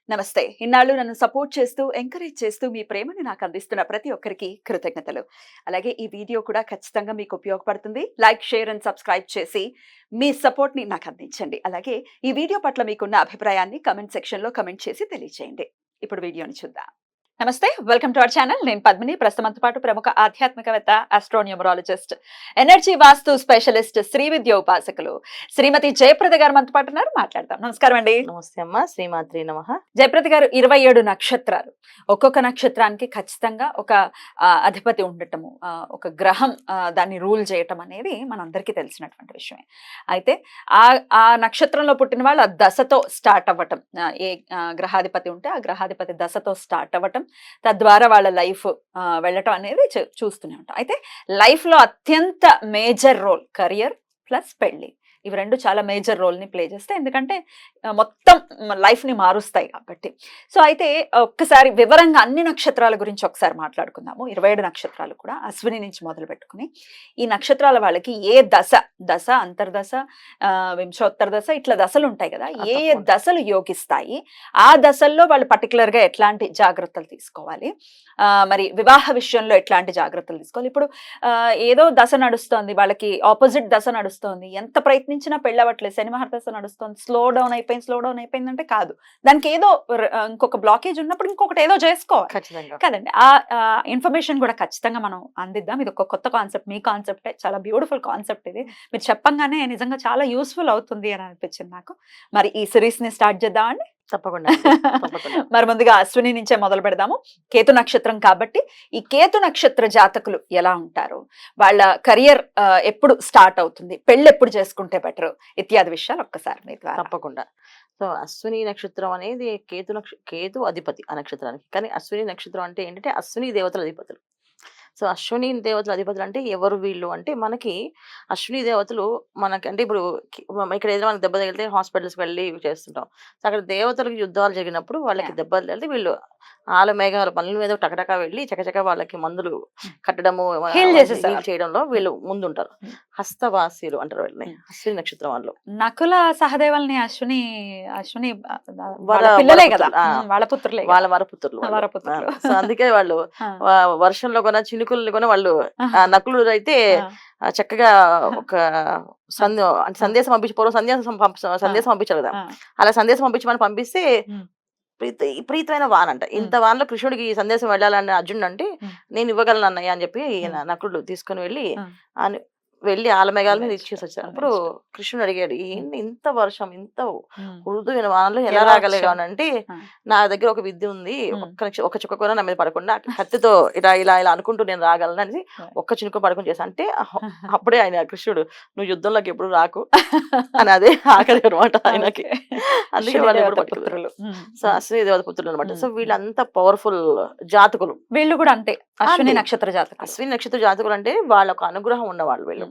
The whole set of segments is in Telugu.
నమస్తే. ఇన్నాళ్ళు నన్ను సపోర్ట్ చేస్తూ, ఎంకరేజ్ చేస్తూ మీ ప్రేమని నాకు అందిస్తున్న ప్రతి ఒక్కరికి కృతజ్ఞతలు. అలాగే ఈ వీడియో కూడా ఖచ్చితంగా మీకు ఉపయోగపడుతుంది. లైక్, షేర్ అండ్ సబ్స్క్రైబ్ చేసి మీ సపోర్ట్‌ని నాకు అందించండి. అలాగే ఈ వీడియో పట్ల మీకున్న అభిప్రాయాన్ని కామెంట్ సెక్షన్‌లో కామెంట్ చేసి తెలియజేయండి. ఇప్పుడు వీడియోని చూద్దాం. నమస్తే. Welcome to our channel. నేను పద్మిని. ప్రస్తుతంతో పాటు ప్రముఖ ఆధ్యాత్మికవేత్త, ఆస్ట్రోన్యూమరాలజిస్ట్, ఎనర్జీ వాస్తు స్పెషలిస్ట్, శ్రీ విద్య ఉపాసకులు శ్రీమతి జయప్రద గారు మనతో పాటు ఉన్నారు. మాట్లాడదాం. నమస్కారం అండి. నమస్తే అమ్మ. శ్రీమాత్రి నమః. జయప్రద గారు, 27 నక్షత్రాలు. ఒక్కొక్క నక్షత్రానికి ఖచ్చితంగా ఒక అధిపతి ఉండటము, ఒక గ్రహం దాన్ని రూల్ చేయటం అనేది మనందరికీ తెలిసినటువంటి విషయమే. అయితే ఆ నక్షత్రంలో పుట్టిన వాళ్ళు ఆ దశతో స్టార్ట్ అవ్వటం, ఏ గ్రహాధిపతి ఉంటే ఆ గ్రహాధిపతి దశతో స్టార్ట్ అవ్వటం, తద్వారా వాళ్ళ లైఫ్ వెళ్ళటం అనేది చూస్తూనే ఉంటాం. అయితే లైఫ్ లో అత్యంత మేజర్ రోల్ కెరియర్ ప్లస్ పెళ్లి, ఇవి రెండు చాలా మేజర్ రోల్ని ప్లే చేస్తాయి. ఎందుకంటే మొత్తం లైఫ్ని మారుస్తాయి కాబట్టి. సో అయితే ఒక్కసారి వివరంగా అన్ని నక్షత్రాల గురించి ఒకసారి మాట్లాడుకుందాము. 27 నక్షత్రాలు కూడా అశ్విని నుంచి మొదలు పెట్టుకుని ఈ నక్షత్రాల వాళ్ళకి ఏ దశ అంతర్దశ, వింశోత్తర దశ, ఇట్లా దశలు ఉంటాయి కదా, ఏ దశలు యోగిస్తాయి, ఆ దశల్లో వాళ్ళు పర్టికులర్గా ఎట్లాంటి జాగ్రత్తలు తీసుకోవాలి, మరి వివాహ విషయంలో ఎట్లాంటి జాగ్రత్తలు తీసుకోవాలి. ఇప్పుడు ఏదో దశ నడుస్తోంది, వాళ్ళకి ఆపోజిట్ దశ నడుస్తోంది, ఎంత ప్రయత్నించినా పెళ్ళవట్లేదు, శని మహర్దశ నడుస్తోంది, స్లో డౌన్ అయిపోయిందంటే కాదు, దానికి ఏదో ఇంకొక బ్లాకేజ్ ఉన్నప్పుడు ఇంకొకటి ఏదో చేసుకోవాలి కదండి. ఆ ఇన్ఫర్మేషన్ కూడా ఖచ్చితంగా మనం అందిద్దాం. ఇది ఒక కొత్త కాన్సెప్ట్, మీ కాన్సెప్టే, చాలా బ్యూటిఫుల్ కాన్సెప్ట్ ఇది. మీరు చెప్పంగానే నిజంగా చాలా యూస్ఫుల్ అవుతుంది అని అనిపించింది నాకు. మరి ఈ సిరీస్ ని స్టార్ట్ చేద్దామండి. తప్పకుండా. మరి ముందుగా అశ్విని నుంచే మొదలు పెడదాము. కేతు నక్షత్రం కాబట్టి ఈ కేతు నక్షత్ర జాతకులు ఎలా ఉంటారు, వాళ్ళ కెరియర్ ఎప్పుడు స్టార్ట్ అవుతుంది, పెళ్ళి ఎప్పుడు చేసుకుంటే బెటర్, ఇత్యాది విషయాలు ఒక్కసారి మీ ద్వారా. తప్పకుండా. సో అశ్విని నక్షత్రం అనేది కేతు అధిపతి ఆ నక్షత్రానికి. కానీ అశ్విని నక్షత్రం అంటే ఏంటంటే అశ్విని దేవతల అధిపతులు. సో అశ్విని దేవతల అధిపతులు అంటే ఎవరు వీళ్ళు అంటే, మనకి అశ్విని దేవతలు మనకి అంటే ఇప్పుడు ఇక్కడ ఏదైనా మనకి దెబ్బ తగిలితే హాస్పిటల్స్కి వెళ్ళి చేస్తుంటాం. సో అక్కడ దేవతలకు యుద్ధాలు జరిగినప్పుడు వాళ్ళకి దెబ్బలు తగిలితే వీళ్ళు ఆల మేఘాల పనుల మీద టకటక వెళ్ళి చకచక వాళ్ళకి మందులు కట్టడము, చేయడంలో వీళ్ళు ముందుంటారు. హస్తవాసీలు అంటారు వీళ్ళని, అశ్విని నక్షత్రం వాళ్ళు. నకుల సహదేవుల్ని అశ్విని పిల్లలే కదా, వాళ్ళ పుత్రులే, వాళ్ళ వరపుత్రులు. సో అందుకే వాళ్ళు వర్షంలో కొన చినుకుల్ని కొన వాళ్ళు నకులు అయితే చక్కగా ఒక సందేశం పంపించి, పూర్వం సందేశం పంపించారు కదా, అలా సందేశం పంపించమని పంపిస్తే విపరీతమైన వాన అంట. ఇంత వానలో కృష్ణుడికి ఈ సందేశం వెళ్ళాలని అర్జునుడు అంటే, నేను ఇవ్వగలను అన్నయ్య అని చెప్పి నకులుడు తీసుకుని వెళ్ళి ఆలమేఘాల మీద ఇచ్చేసి వచ్చారు. అప్పుడు కృష్ణుడు అడిగాడు, ఏంటి ఇంత వర్షం, ఇంత మృదువైన వానలో ఎలా రాగలిగాను అంటే, నా దగ్గర ఒక విద్య ఉంది, ఒక చుక్క కూడా నా మీద పడకుండా కత్తితో ఇలా ఇలా ఇలా అనుకుంటూ నేను రాగలను అని ఒక్క చినుక పడుకుని చేశాను అంటే, అప్పుడే ఆయన కృష్ణుడు, నువ్వు యుద్ధంలోకి ఎప్పుడు రాకు అని అదే ఆఖరి అనమాట ఆయనకి. అందుకే వాళ్ళు ఎప్పుడు పట్టుకున్నారు. సో అశ్విని దేవత పుత్రులు అనమాట. సో వీళ్ళంతా పవర్ఫుల్ జాతకులు. వీళ్ళు కూడా అంతే అశ్విని నక్షత్ర జాతకులు. అశ్విని నక్షత్ర జాతకులు అంటే వాళ్ళకు అనుగ్రహం ఉన్నవాళ్ళు వీళ్ళు.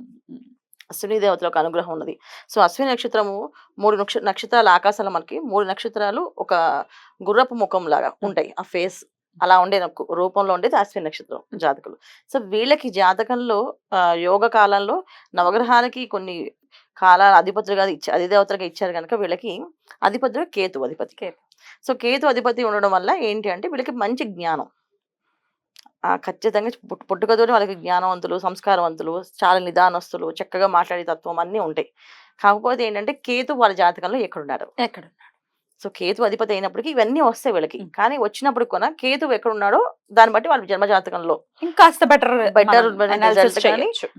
అశ్విని దేవతలకు అనుగ్రహం ఉన్నది. సో అశ్విని నక్షత్రము 3 నక్షత్రాల ఆకాశంలో మనకి 3 నక్షత్రాలు ఒక గుర్రపు ముఖం లాగా ఉంటాయి. ఆ ఫేస్ అలా ఉండే రూపంలో ఉండేది అశ్విని నక్షత్రం జాతకులు. సో వీళ్ళకి జాతకంలో యోగ కాలంలో నవగ్రహాలకి కొన్ని కాలాల అధిపతులుగా అధిదేవతలుగా ఇచ్చారు కనుక వీళ్ళకి అధిపతులు కేతు అధిపతి. సో కేతు అధిపతి ఉండడం వల్ల ఏంటి అంటే వీళ్ళకి మంచి జ్ఞానం, ఖచ్చితంగా పుట్టుకతోనే వాళ్ళకి జ్ఞానవంతులు, సంస్కారవంతులు, చాలా నిదానస్తులు, చక్కగా మాట్లాడే తత్వం అన్నీ ఉంటాయి. కాకపోతే ఏంటంటే కేతు వాళ్ళ జాతకంలో ఎక్కడున్నాడు. సో కేతు అధిపతి అయినప్పటికీ ఇవన్నీ వస్తాయి వీళ్ళకి. కానీ వచ్చినప్పుడు కూడా కేతు ఎక్కడున్నాడో దాన్ని బట్టి వాళ్ళ జన్మ జాతకంలో ఇంకాస్త బెటర్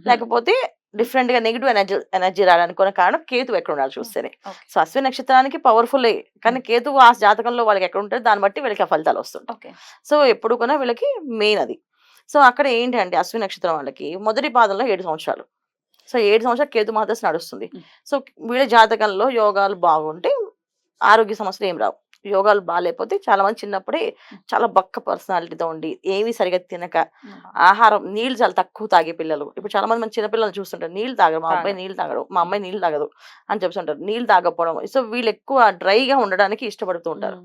లేకపోతే డిఫరెంట్ గా నెగిటివ్ ఎనర్జీ రావడానికి కూడా కారణం కేతు ఎక్కడున్నాడు చూస్తేనే. సో అశ్విని నక్షత్రానికి పవర్ఫుల్, కానీ కేతు ఆ జాతకంలో వాళ్ళకి ఎక్కడ ఉంటారు దాన్ని బట్టి వీళ్ళకి ఆ ఫలితాలు వస్తుంటాయి. సో ఎప్పుడు కూడా వీళ్ళకి మెయిన్ అది. సో అక్కడ ఏంటి అంటే అశ్విని నక్షత్రం వాళ్ళకి మొదటి పాదంలో 7 సంవత్సరాలు. సో 7 సంవత్సరాలు కేతు మహాదశ నడుస్తుంది. సో వీళ్ళ జాతకంలో యోగాలు బాగుంటే ఆరోగ్య సమస్యలు ఏం రావు. యోగాలు బాగాలేకపోతే చాలా మంది చిన్నప్పుడే చాలా బక్క పర్సనాలిటీతో ఉండి ఏమీ సరిగా తినక, ఆహారం నీళ్ళు చాలా తక్కువ తాగే పిల్లలు. ఇప్పుడు చాలా మంది మన చిన్నపిల్లలు చూస్తుంటారు, నీళ్ళు తాగరు, మా అబ్బాయి నీళ్ళు తాగడు, మా అమ్మాయి నీళ్ళు తాగదు అని చెప్తుంటారు, నీళ్ళు తాగకపోవడం. సో వీళ్ళు ఎక్కువ డ్రైగా ఉండడానికి ఇష్టపడుతూ ఉంటారు.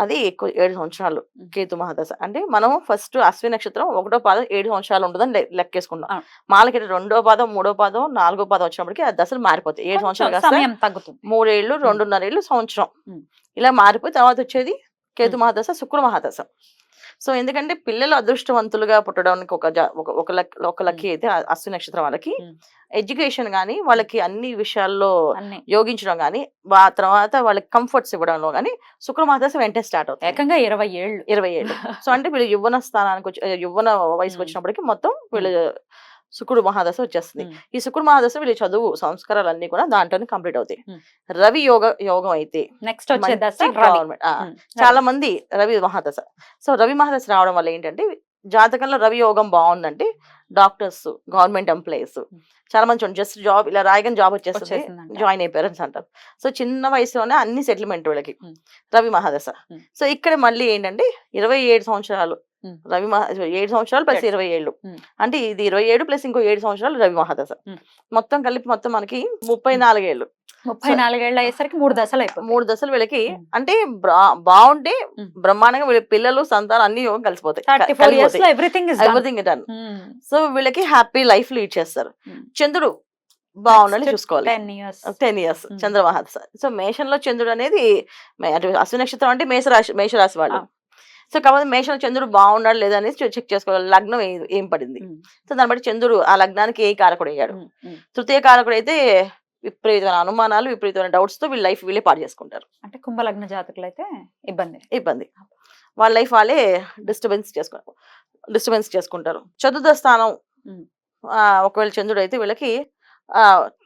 అది ఎక్కువ 7 సంవత్సరాలు కేతు మహాదశ అంటే. మనం ఫస్ట్ అశ్విని నక్షత్రం 1వ పాదం 7 సంవత్సరాలు ఉంటుందని లెక్కేసుకుంటాం. మాలకి 2వ పాదం 3వ పాదం 4వ పాదం వచ్చినప్పటికీ ఆ దశలు మారిపోతాయి. 7 సంవత్సరాలు 3 ఏళ్ళు 2.5 ఏళ్ళు సంవత్సరం ఇలా మారిపోయి తర్వాత వచ్చేది కేతు మహాదశ, శుక్ర మహాదశ. సో ఎందుకంటే పిల్లలు అదృష్టవంతులుగా పుట్టడానికి ఒక లక్కీ అయితే అశ్విని నక్షత్రం వాళ్ళకి ఎడ్యుకేషన్ గానీ వాళ్ళకి అన్ని విషయాల్లో అన్ని యోగించడం గానీ ఆ తర్వాత వాళ్ళకి కంఫర్ట్స్ ఇవ్వడంలో గానీ శుక్ర మహాదశ వెంటనే స్టార్ట్ అవుతుంది. ఏకంగా 20 ఏళ్ళు 20 ఏళ్ళు. సో అంటే వీళ్ళు యవ్వన స్థానానికి యవ్వన వయసుకు వచ్చినప్పటికి మొత్తం వీళ్ళు శుక్రుడు మహాదశ వచ్చేస్తుంది. ఈ శుక్రుడు మహాదశ వీళ్ళ చదువు సంస్కారాలు అన్ని కూడా దాంట్లోనే కంప్లీట్ అవుతాయి. రవి యోగం అయితే నెక్స్ట్ వచ్చే దశ గవర్నమెంట్ చాలా మంది రవి మహాదశ. సో రవి మహాదశ రావడం వల్ల ఏంటంటే జాతకంలో రవి యోగం బాగుందంటే డాక్టర్స్, గవర్నమెంట్ ఎంప్లాయీస్ చాలా మంది చూడండి జస్ట్ జాబ్ ఇలా రాయగానే జాబ్ వచ్చేస్తుంది, జాయిన్ అయిపోయారు అంటారు. సో చిన్న వయసులోనే అన్ని సెటిల్మెంట్ వీళ్ళకి రవి మహాదశ. సో ఇక్కడ మళ్ళీ ఏంటంటే 27 సంవత్సరాలు రవి 7 సంవత్సరాలు ప్లస్ 20 ఏళ్ళు అంటే ఇది 27 ప్లస్ ఇంకో 7 సంవత్సరాలు రవి మహాదశ. మొత్తం కలిపి మొత్తం మనకి 34 ఏళ్ళు. 34 ఏళ్ళు అయ్యేసరికి 3 దశలు అయిపోయి 3 దశలు వీళ్ళకి అంటే బాగుంటే బ్రహ్మాండంగా వీళ్ళ పిల్లలు సంతానం అన్ని యోగం కలిసిపోతాయి. Everything done. సో వీళ్ళకి హ్యాపీ లైఫ్ లీడ్ చేస్తారు. చంద్రుడు బాగుండాలి చూసుకోవాలి. 10 ఇయర్స్ చంద్ర మహాదశ. సో మేషంలో చంద్రుడు అనేది అశ్విని నక్షత్రం అంటే మేషరాశి వాళ్ళు. సో కాబట్టి మేషంలో చంద్రుడు బాగున్నాడు లేదా అనేది చెక్ చేసుకోవాలి. లగ్నం ఏం పడింది. సో దాన్ని బట్టి చంద్రుడు ఆ లగ్నానికి ఏ కారకుడు అయ్యాడు. తృతీయ కారకుడు అయితే విపరీతమైన అనుమానాలు, విపరీతమైన డౌట్స్ తో వీళ్ళ లైఫ్ వీళ్ళే పాడు చేసుకుంటారు. అంటే కుంభలగ్న జాతకులు అయితే ఇబ్బంది వాళ్ళ లైఫ్ వాళ్ళే డిస్టర్బెన్స్ చేసుకుంటారు. చతుర్థ స్థానం ఒకవేళ చంద్రుడు అయితే వీళ్ళకి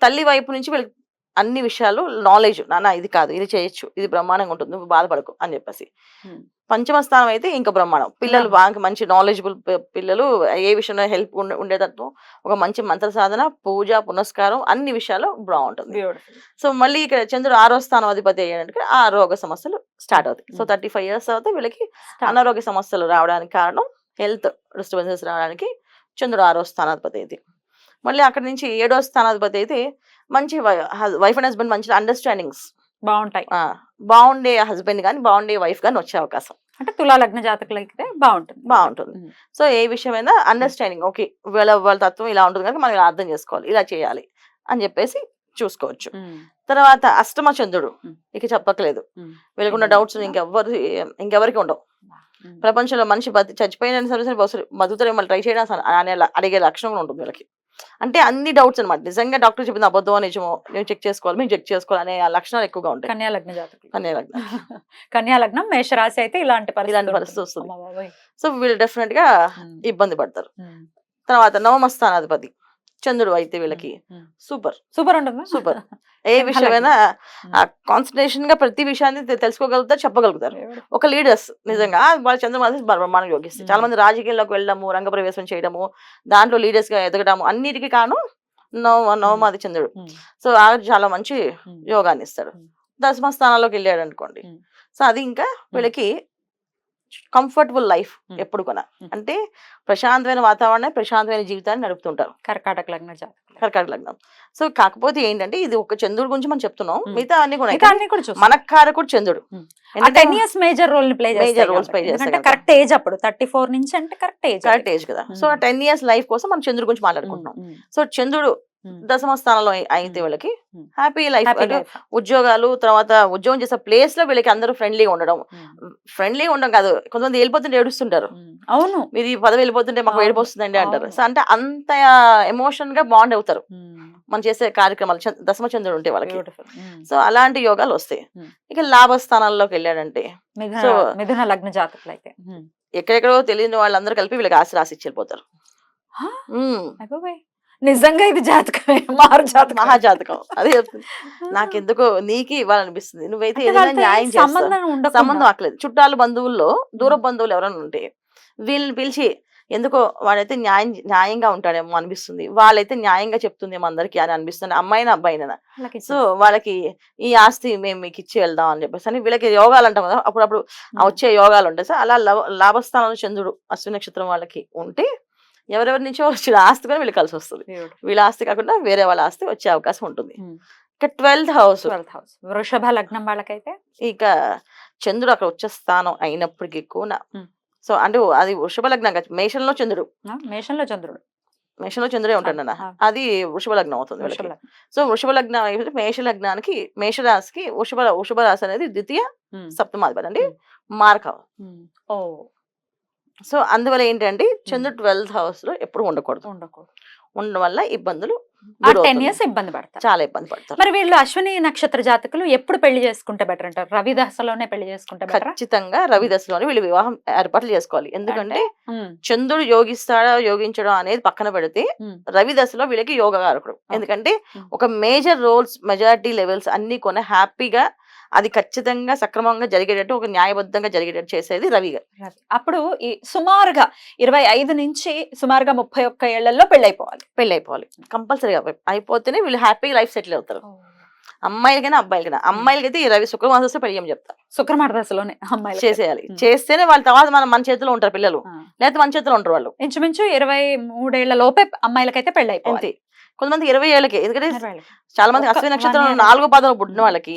తల్లి వైపు నుంచి వీళ్ళకి అన్ని విషయాలు నాలెడ్జ్, నాన్న ఇది కాదు ఇది చేయొచ్చు, ఇది బ్రహ్మాండంగా ఉంటుంది, నువ్వు బాధపడకు అని చెప్పేసి. పంచమ స్థానం అయితే ఇంకా బ్రహ్మాండం. పిల్లలు బాగా మంచి నాలెడ్జబుల్ పిల్లలు, ఏ విషయంలో హెల్ప్ ఉండేటట్టు ఒక మంచి మంత్ర సాధన, పూజ, పునస్కారం అన్ని విషయాలు బాగుంటుంది. సో మళ్ళీ ఇక్కడ చంద్రుడు 6వ స్థానం అధిపతి అయ్యాడంటే ఆరోగ్య సమస్యలు స్టార్ట్ అవుతాయి. సో 35 ఇయర్స్ తర్వాత వీళ్ళకి అనారోగ్య సమస్యలు రావడానికి కారణం హెల్త్ డిస్టర్బెన్సెస్ రావడానికి చంద్రుడు 6వ స్థానాధిపతి అయితే. మళ్ళీ అక్కడి నుంచి 7వ స్థానాధిపతి అయితే మంచి వైఫ్ అండ్ హస్బెండ్ మంచి అండర్స్టాండింగ్స్ బాగుంటాయి. బాగుండే హస్బెండ్ గానీ బాగుండే వైఫ్ గానీ వచ్చే అవకాశం. అంటే తులా లగ్న జాతకులు అయితే బాగుంటుంది. సో ఏ విషయమైనా అండర్స్టాండింగ్ ఓకే వాళ్ళ తత్వం ఇలా ఉంటుంది కనుక మనం ఇలా అర్థం చేసుకోవాలి, ఇలా చేయాలి అని చెప్పేసి చూసుకోవచ్చు. తర్వాత అష్టమ చంద్రుడు ఇక చెప్పట్లేదు. వీళ్ళకున్న డౌట్స్ ఇంకెవరికి ఉండవు. ప్రపంచంలో మనిషి చచ్చిపోయిన సరే బతుకుతారే మళ్ళీ ట్రై చేయడం అడిగే లక్షణం ఉంటుంది వీళ్ళకి. అంటే అన్ని డౌట్స్ అనమాట. నిజంగా డాక్టర్ చెప్పింది అబద్ధమో నిజమో నేను చెక్ చేసుకోవాలి, మేము చెక్ చేసుకోవాలి అనే లక్షణాలు ఎక్కువగా ఉంటాయి. కన్యాలగ్న జాతకులు కన్యాలగ్నం మేషరాశి అయితే ఇలాంటి పరిస్థితి వస్తుంది. సో వీళ్ళు డెఫినెట్ గా ఇబ్బంది పడతారు. తర్వాత నవమ స్థానాధిపతి చంద్రుడు అయితే వీళ్ళకి సూపర్ ఉంటుంది. సూపర్ ఏ విషయమైనా కాన్సన్ట్రేషన్ గా ప్రతి విషయాన్ని తెలుసుకోగలుగుతారు, చెప్పగలుగుతారు. ఒక లీడర్స్ నిజంగా వాళ్ళ చంద్రమాస బ్రహ్మాండం యోగిస్తారు. చాలా మంది రాజకీయాల్లోకి వెళ్ళడము, రంగప్రవేశం చేయడము, దాంట్లో లీడర్స్ గా ఎదగడము అన్నిటికీ కాను నవమాది చంద్రుడు. సో చాలా మంచి యోగాన్ని ఇస్తాడు. దశమ స్థానాల్లోకి వెళ్ళాడు అనుకోండి. సో అది ఇంకా వీళ్ళకి కంఫర్టబుల్ లైఫ్ ఎప్పుడు కూడా అంటే ప్రశాంతమైన వాతావరణం, ప్రశాంతమైన జీవితాన్ని నడుపుతుంటారు. కర్కాటక లగ్నం. సో కాకపోతే ఏంటంటే ఇది ఒక చంద్రుడి గురించి మనం చెప్తున్నాం, మిగతా అన్ని కూడా మనకారకుడు చంద్రుడు 10 years మేజర్ రోల్ ప్లే చేస్తాడు. కరెక్ట్ ఏజ్ అప్పుడు 34 నుంచి అంటే కరెక్ట్ ఏజ్ కదా. సో 10 years లైఫ్ కోసం మనం చంద్రుడి గురించి మాట్లాడుకుంటున్నాం. సో చంద్రుడు దశమ స్థానంలో అయితే వీళ్ళకి హ్యాపీ లైఫ్, ఉద్యోగాలు, తర్వాత ఉద్యోగం చేసే ప్లేస్ లో వీళ్ళకి అందరూ ఫ్రెండ్లీగా ఉండడం కాదు, కొంతమంది వెళ్ళిపోతుంటే ఏడుస్తుంటారు. అవును మీరు ఈ పదవి వెళ్ళిపోతుంటే మాకు ఏడిపోతుందండి అంటారు. సో అంటే అంత ఎమోషన్ గా బాండ్ అవుతారు మనం చేసే కార్యక్రమాలు దశమ చంద్రుడు ఉంటే వాళ్ళకి. సో అలాంటి యోగాలు వస్తాయి. ఇక లాభస్థానాల్లోకి వెళ్ళాడంటే సో మిథున లగ్న జాతకులు అయితే ఎక్కడెక్కడో తెలియని వాళ్ళందరూ కలిపి వీళ్ళకి ఆశ రాసి ఇచ్చి వెళ్ళిపోతారు. నిజంగా ఇది జాతకమే, మహాజాతకం. అదే చెప్తుంది. నాకెందుకో నీకు ఇవ్వాలనిపిస్తుంది. నువ్వైతే ఏదైనా న్యాయం సంబంధం అక్కలేదు. చుట్టాలు బంధువుల్లో దూర బంధువులు ఎవరైనా ఉంటే వీళ్ళని పిలిచి ఎందుకో వాడైతే న్యాయంగా ఉంటాడేమో అనిపిస్తుంది, వాళ్ళైతే న్యాయంగా చెప్తుందేమో అందరికి అని అనిపిస్తుంది, అమ్మాయినా అబ్బాయినా. సో వాళ్ళకి ఈ ఆస్తి మేము మీకు ఇచ్చి వెళ్దాం అని చెప్పేసి అని వీళ్ళకి యోగాలు అంటాం కదా, అప్పుడప్పుడు వచ్చే యోగాలు ఉంటాయి. సో అలా లాభస్థానంలో చంద్రుడు అశ్విని నక్షత్రం వాళ్ళకి ఉంటే ఎవరెవరి నుంచో వచ్చిన ఆస్తి కూడా వీళ్ళు కలిసి వస్తుంది. వీళ్ళ ఆస్తి కాకుండా వేరే వాళ్ళ ఆస్తి వచ్చే అవకాశం ఉంటుంది. ఇక 12th హౌస్ వృషభ లగ్నం వాళ్ళకైతే ఇక చంద్రుడు అక్కడ వచ్చే స్థానం అయినప్పటికీ కూడా సో అంటే అది వృషభ లగ్నం కాదు, మేషంలో చంద్రుడు మేషంలో చంద్రుడే ఉంటాడు అన్న, అది వృషభ లగ్నం అవుతుంది వీళ్ళకి. సో వృషభ లగ్నం అయితే మేష లగ్నానికి మేషరాశికి వృషభ రాశి అనేది ద్వితీయ సప్తమాధిపతి అండి, మార్క. ఓ సో అందువల్ల ఏంటంటే చంద్రుడు 12th హౌస్ లో ఎప్పుడు ఉండకూడదు, ఉండడం వల్ల ఇబ్బందులు 10 years ఇబ్బంది పడతారు, చాలా ఇబ్బంది పడతారు. మరి వీళ్ళు అశ్విని నక్షత్ర జాతకులు ఎప్పుడు పెళ్లి చేసుకుంటే బెటర్ అంటారు? రవి దశలోనే పెళ్లి చేసుకుంటే బెటర్? ఖచ్చితంగా రవి దశలోనే వీళ్ళు వివాహం ఏర్పాట్లు చేసుకోవాలి. ఎందుకంటే చంద్రుడు యోగిస్తాడా యోగించడం అనేది పక్కన పెడితే రవి దశలో వీళ్ళకి యోగకారకుడు. ఎందుకంటే ఒక మేజర్ రోల్స్ మెజారిటీ లెవెల్స్ అన్ని కొన హ్యాపీగా అది ఖచ్చితంగా సక్రమంగా జరిగేటట్టు, ఒక న్యాయబద్ధంగా జరిగేటట్టు చేసేది రవి గారు. అప్పుడు ఈ సుమారుగా 25 నుంచి సుమారుగా 31 ఏళ్లలో పెళ్ళైపోవాలి కంపల్సరీగా. అయిపోతేనే వీళ్ళు హ్యాపీగా లైఫ్ సెటిల్ అవుతారు. అమ్మాయిలకైనా అబ్బాయిలకైనా. అమ్మాయిలకైతే ఈ రవి శుక్రమాస పెళ్లి ఏం చెప్తారు, శుక్రమార దశలోనే అమ్మాయిలు చేసేయాలి. చేస్తేనే వాళ్ళ తర్వాత మన చేతిలో ఉంటారు పిల్లలు, లేకపోతే మన చేతిలో ఉంటారు వాళ్ళు. ఇంచుమించు 23 ఏళ్ల లోపే అమ్మాయిలకైతే పెళ్లి అయిపోయింది. కొంతమంది 20 ఏళ్ళకి. ఎందుకంటే చాలా మంది అశ్విని నక్షత్రం 4వ పాదంలో పుట్టిన వాళ్ళకి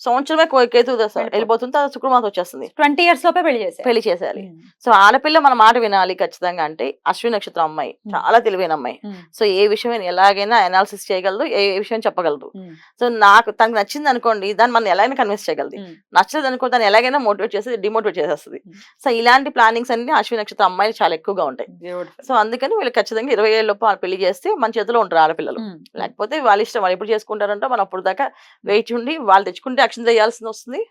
సంవత్సరమే కేతు దశ వెళ్ళిపోతుంది, తర్వాత శుక్రమాసం వచ్చేస్తుంది. 20 years లోపే పెళ్లి చేసేయాలి. సో ఆడపిల్ల మన మాట వినాలి ఖచ్చితంగా. అంటే అశ్విని నక్షత్రం అమ్మాయి చాలా తెలివైన అమ్మాయి. సో ఏ విషయం ఎలాగైనా అనాలిసిస్ చేయగలదు, ఏ విషయం చెప్పగలదు. సో నాకు తనకు నచ్చింది అనుకోండి, దాన్ని మనం ఎలాగైనా కన్విన్స్ చేయగలదు. నచ్చలేదు అనుకో దాన్ని ఎలాగైనా మోటివేట్ చేసి డిమోటివేట్ చేసేస్తుంది. సో ఇలాంటి ప్లానింగ్స్ అన్ని అశ్విని నక్షత్రం అమ్మాయిలు చాలా ఎక్కువగా ఉంటాయి. సో అందుకని వీళ్ళు ఖచ్చితంగా 20 ఏళ్ళ లోపు పెళ్లి చేస్తే మన చేతిలో ఉంటారు ఆడపిల్లలు. లేకపోతే వాళ్ళ ఇష్టం, వాళ్ళు ఎప్పుడు చేసుకుంటారంటే మనం అప్పుడు దాకా వేచి ఉండి వాళ్ళు తెచ్చుకుంటే అక్షింత చేయాల్సి వస్తుంది.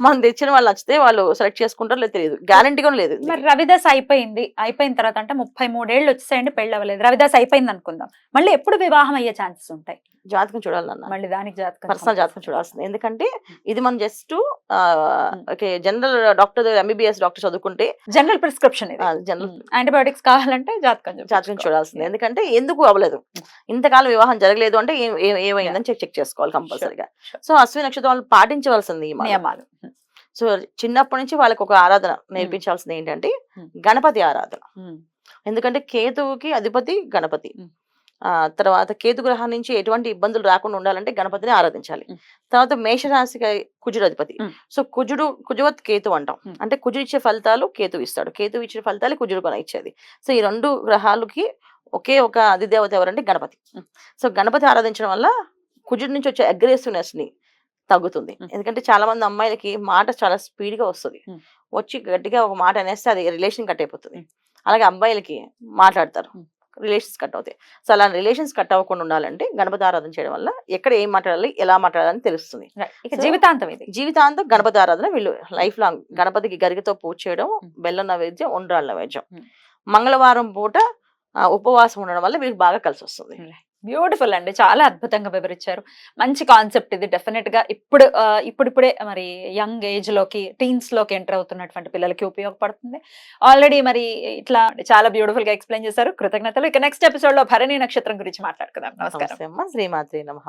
మనం తెచ్చిన వాళ్ళు నచ్చితే వాళ్ళు సెలెక్ట్ చేసుకుంటారో లేదు తెలియదు, గ్యారంటీ కూడా లేదు. మరి రవిదాస్ అయిపోయిన తర్వాత అంటే 33 ఏళ్ళు వచ్చేసాయండి, పెళ్లి అవ్వలేదు. రవిదాస్ అయిపోయింది అనుకుందాం, మళ్ళీ ఎప్పుడు వివాహం అయ్యే ఛాన్సెస్ ఉంటాయి? జాతకం చూడాలన్న, మళ్ళీ దానికి పర్సనల్ జాతకం చూడాల్సింది. ఎందుకంటే ఇది మనం just general doctor MBBS doctor చదువుకుంటే జనరల్ ప్రిస్క్రిప్షన్, జనరల్ యాంటీబయాటిక్స్ కావాలంటే జాతకం చూడాల్సింది. ఎందుకంటే ఎందుకు అవ్వలేదు, ఇంతకాలం వివాహం జరగలేదు అంటే ఏమైందని చెక్ చేసుకోవాలి కంపల్సరీగా. సో అశ్విని నక్షత్రం వాళ్ళు పాటించవలసింది ఈ నియమాలు. సో చిన్నప్పటి నుంచి వాళ్ళకి ఒక ఆరాధన నేర్పించాల్సింది ఏంటంటే గణపతి ఆరాధన. ఎందుకంటే కేతువుకి అధిపతి గణపతి. తర్వాత కేతు గ్రహం నుంచి ఎటువంటి ఇబ్బందులు రాకుండా ఉండాలంటే గణపతిని ఆరాధించాలి. తర్వాత మేషరాశికి కుజుడు అధిపతి. సో కుజవత్ కేతు అంటాం. అంటే కుజుడు ఇచ్చే ఫలితాలు కేతు ఇస్తాడు, కేతు ఇచ్చే ఫలితాలు కుజుడు కొన ఇచ్చేది. సో ఈ 2 గ్రహాలకి ఒకే ఒక అధిదేవత ఎవరంటే గణపతి. సో గణపతి ఆరాధించడం వల్ల కుజుడి నుంచి వచ్చే అగ్రెసివ్నెస్ ని తగ్గుతుంది. ఎందుకంటే చాలా మంది అమ్మాయిలకి మాట చాలా స్పీడ్ గా వస్తుంది, వచ్చి గట్టిగా ఒక మాట అనేస్తే అది రిలేషన్ కట్ అయిపోతుంది. అలాగే అబ్బాయిలకి మాట్లాడతారు, రిలేషన్స్ కట్ అవుతాయి. సో అలా రిలేషన్స్ కట్ అవ్వకుండా ఉండాలంటే గణపతి ఆరాధన చేయడం వల్ల ఎక్కడ ఏం మాట్లాడాలి, ఎలా మాట్లాడాలని తెలుస్తుంది. జీవితాంతం గణపతి ఆరాధన వీళ్ళు లైఫ్ లాంగ్. గణపతికి గరిగతో పూజ చేయడం, బెల్లం నైవేద్యం, ఉండ్రాళ్ళ నైవేద్యం, మంగళవారం పూట ఉపవాసం ఉండడం వల్ల వీళ్ళకి బాగా కలిసి వస్తుంది. బ్యూటిఫుల్ అండి, చాలా అద్భుతంగా వివరించారు. మంచి కాన్సెప్ట్ ఇది. డెఫినెట్ గా ఇప్పుడిప్పుడే మరి యంగ్ ఏజ్ లోకి, టీన్స్ లోకి ఎంటర్ అవుతున్నటువంటి పిల్లలకి ఉపయోగపడుతుంది. ఆల్రెడీ మరి ఇట్లా చాలా బ్యూటిఫుల్ గా ఎక్స్ప్లెయిన్ చేశారు. కృతజ్ఞతలు. ఇక నెక్స్ట్ ఎపిసోడ్ లో భరణి నక్షత్రం గురించి మాట్లాడుకుందాం. నమస్కారం. శ్రీమాత్రే నమః.